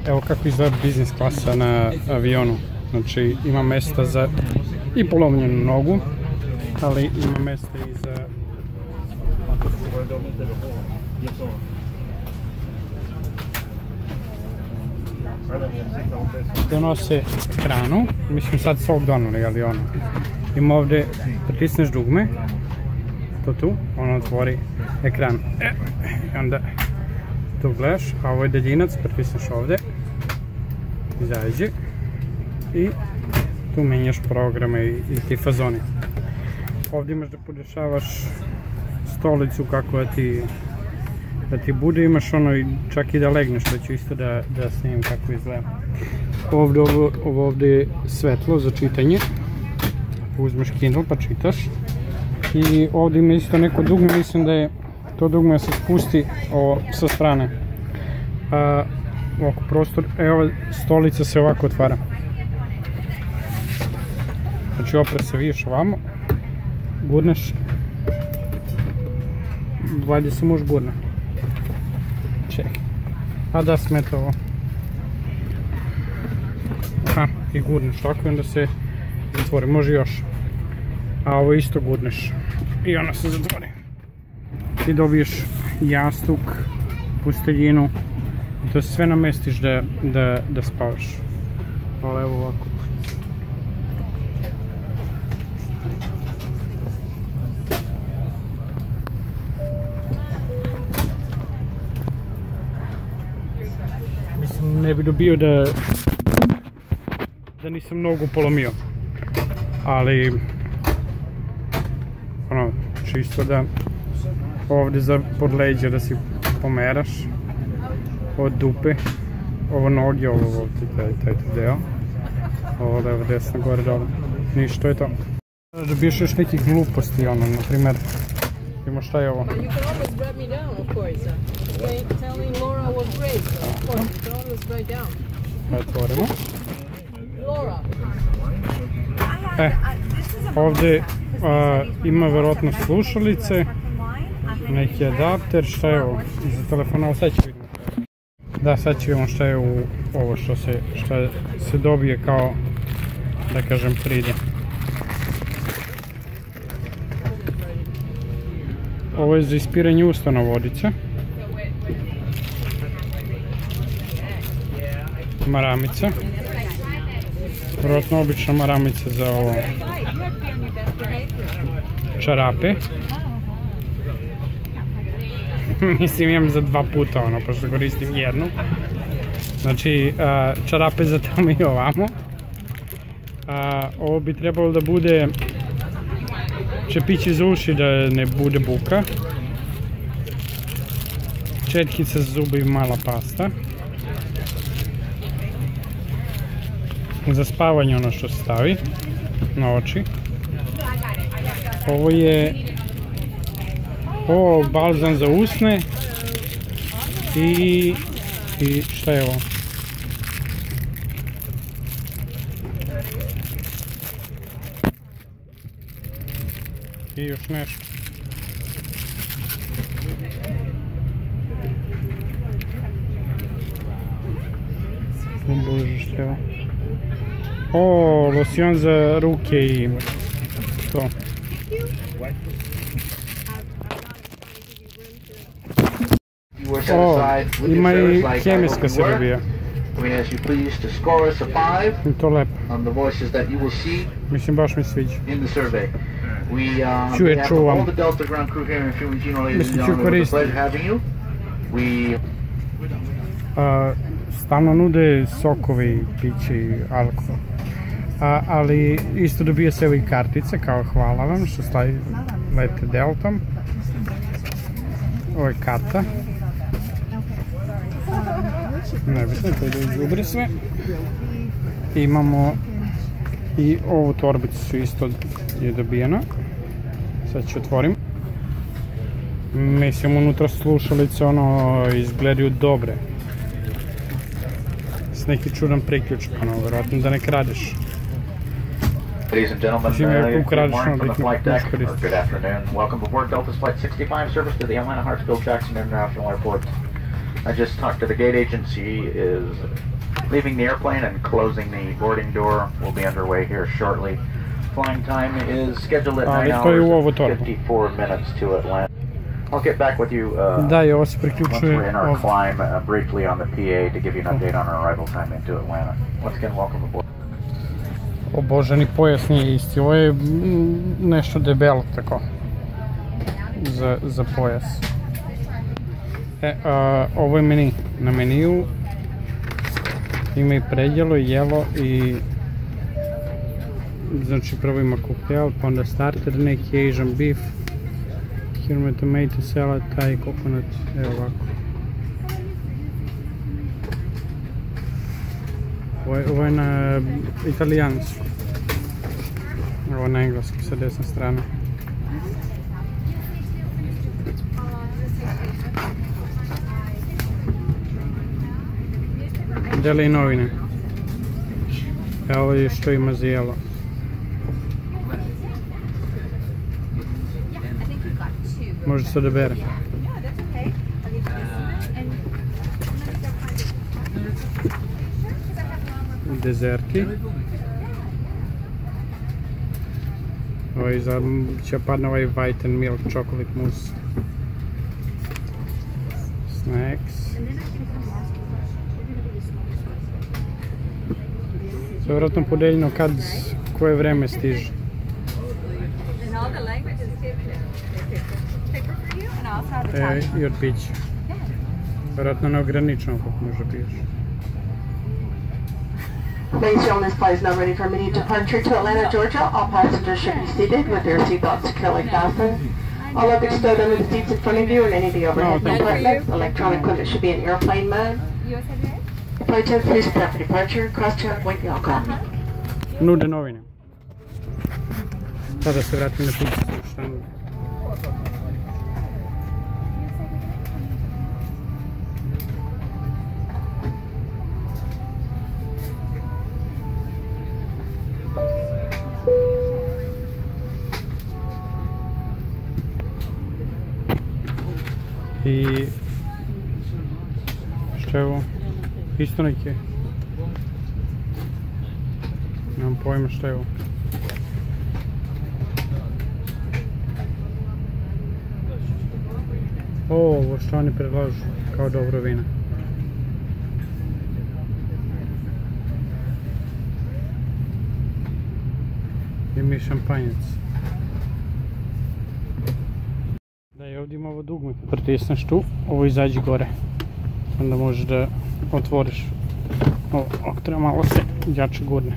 Evo kako izgleda biznis klasa na avionu. Znači ima mesta za i polomljenu nogu, ali ima mesta i za donose ekranu. Mislim sad su ovog donali, ali ono ima ovdje, pritisneš dugme, to tu, ono otvori ekran i onda tu gledaš, a ovo je daljinac, pritisneš ovdje, izađe i tu menjaš programe i ti fazoni. Ovdje imaš da podešavaš stolicu kako da ti bude, imaš ono čak i da legneš, da ću isto da snimim kako izgleda. Ovdje je svetlo za čitanje, uzmeš Kindle pa čitaš i ovdje ima isto neko dugme, mislim da je to dugme se spusti sa strane. Ovako prostor, evo stolica se ovako otvara. Znači opre se vidiš ovamo, gurneš, valjda se može gurne. Čekaj, a da smeta ovo. I gurneš tako i onda se zatvori, može još. A ovo isto gurneš i ona se zatvori. Ti dobiješ jastuk, pusteljinu, to sve namestiš da spavaš. Ali evo ovako. Mislim, ne bi dobio da nisam nogu polomio, ali ono, čisto da ovdje pod leđa da si pomeraš od dupe, ovo noge, ovo taj deo, ovo levo, desno, gore, dole, ništa, to je to. Dobiješ još nekih gluposti, ono, na primjer, ima šta je ovo? Otvorimo. Ovdje ima verovatno slušalice, neki adapter, šta je ovo? Za telefona, ovo sad ću vidjeti. Da, sad ću vidjeti šta je ovo što se dobije kao, da kažem, pride. Ovo je za ispiranje usta na vodice. Maramica. Vjerojatno obična maramica za ovo. Čarape. Mislim imam za 2 puta ono, pošto koristim jednu. Znači, čarape za tamo i ovamo. Ovo bi trebalo da bude čepići za uši da ne bude buka. Četkica za zube i mala pasta. Za spavanje ono što se stavi na oči. Ovo je balzam za usne i šta je ovo? I još nešto. Bože, što je ovo? Losion za ruke i to. Ima i kemijska se dobija. I to lepo. Mislim, baš mi sviđa. Ću je čuvam. Mislim, ću koristiti. Stalno nude sokovi, piće i alkohol. Ali isto dobija se evo i kartice, kao hvala vam što lete deltom. Ovo je karta. Nebitno, to ide u đubre sve. Imamo i ovu torbicu isto je dobijena. Sad ću otvorim. Mislim, unutra slušalice ono izgledaju dobre. S neki čudan priključak, ono, verovatno da ne kradeš. Ladies and gentlemen, good morning from the flight deck. Good afternoon. Welcome aboard Delta's Flight 65 service to the Atlanta Hartsfield Jackson International Airport. I just talked to the gate agent. He is leaving the airplane and closing the boarding door. We'll be underway here shortly. Flying time is scheduled at 9 hours and 54 minutes to Atlanta. I'll get back with you once we're in our climb briefly on the PA to give you an update on our arrival time into Atlanta. Once again, welcome aboard. O Bože, ni pojas nije isti, ovo je nešto debelo tako za pojas. Ovo je meni, na meniju ima i predjelo, jelo i znači prvo ima koktel, pa onda starter neki Asian beef, kirme tomato salad, Thai coconut, evo ovako. Ovo je na italijansku, ovo je na englesku sa desne strane. Dele i novine. Evo je što ima za jelo. Može se odabere. Dezerti. Će padne ovaj white and milk chocolate mousse. Snacks. To je vjerojatno podeljeno kad koje vreme stiže. I od pića. Vjerojatno neograničeno kako može piješ. Ladies and gentlemen, this flight is now ready for immediate departure to Atlanta, Georgia. All passengers should be seated with their seatbelts securely fastened. All luggage stowed under the seats in front of you and any of the overhead compartments. Electronic equipment should be in airplane mode. Flight 10, please prepare for departure. Cross-check, wait the alcohol. Nude novine. Sada se vratim na piću. Šta nude? I što je ovo? Isto neke. Nemam pojma što je ovo. Ovo što oni predlažu kao dobro vino. I mi šampanjac. Da, i ovdje ima ovo dugme, pritisneš tu, ovo izađi gore. Onda možeš da otvoriš. Ovo treba malo se jače gurne.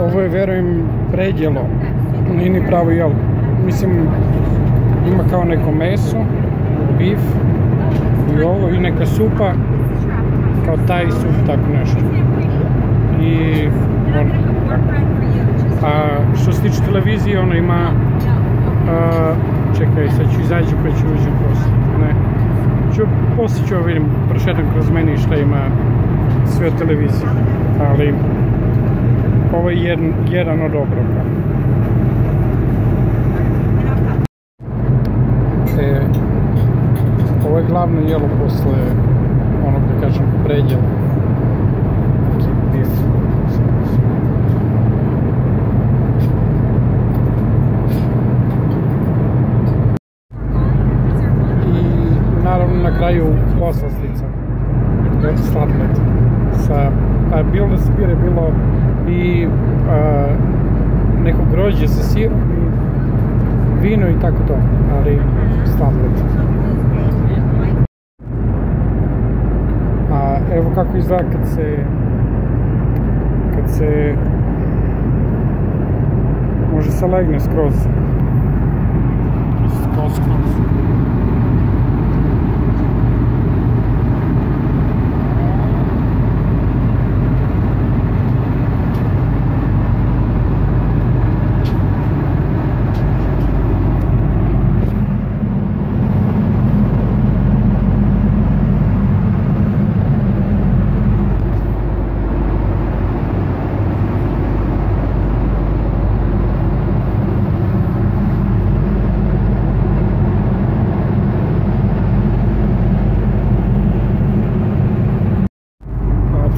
Ovo je, verujem, predjelo. Nije ni pravo jelo. Mislim, ima kao neko meso, bif i ovo i neka supa, kao Thai sup, tako nešto. I što se tiče televizije, ona ima, čekaj, sad ću izaći pa ću uđi poslije, ne, poslije ću vidim, prošetam kroz meni šta ima sve od televizije, ali ovo je jedan od obroka. Ovo je glavno jelo posle onog, da kažem, predjela. Na kraju poslastica, sladoled. Bilo da se bire, bilo i neko grožđe sa sirom i vino i tako to, ali sladoled. Evo kako izgleda kad se može se legne skroz.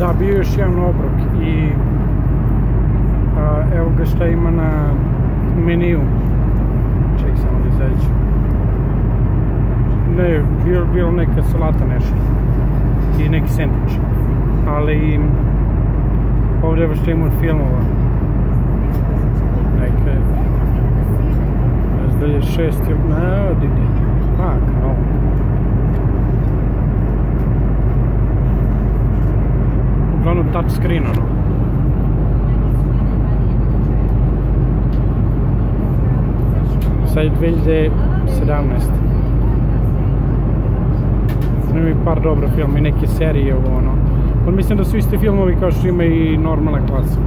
Da, bio još jedan obrok i evo ga šta ima na meniju. Ček samo da izađu. Ne, bilo neka salata nešto i neki sandvič, ali ovdje evo što ima od filmova. Neke 2006 ili ne, odide. Kao. Uglavnom touch screen, ono. Sad je 2017. Ima i par dobro filma i neke serije, ono. Mislim da su isti filmovi kao što ima i normalna klasa.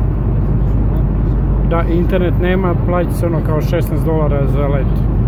Da, internet nema, plaći se ono kao $16 za letu.